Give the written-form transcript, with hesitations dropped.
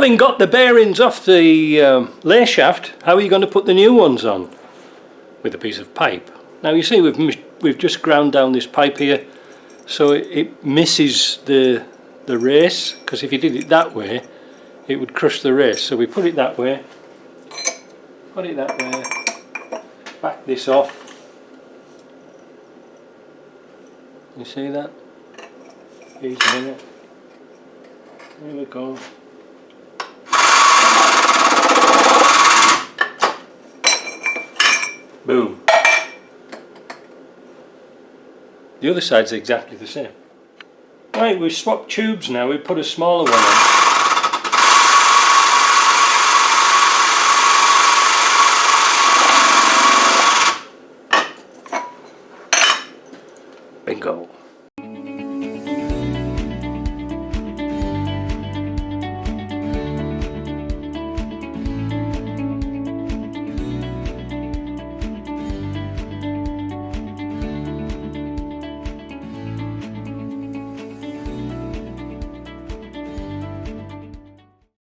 Having got the bearings off the lay shaft, how are you going to put the new ones on? With a piece of pipe. Now you see we've just ground down this pipe here, so it misses the race, because if you did it that way it would crush the race. So we put it that way, back this off. You see that? Easy, innit? There we go. Boom. The other side's exactly the same. Right, we've swapped tubes now, we put a smaller one on. Bingo.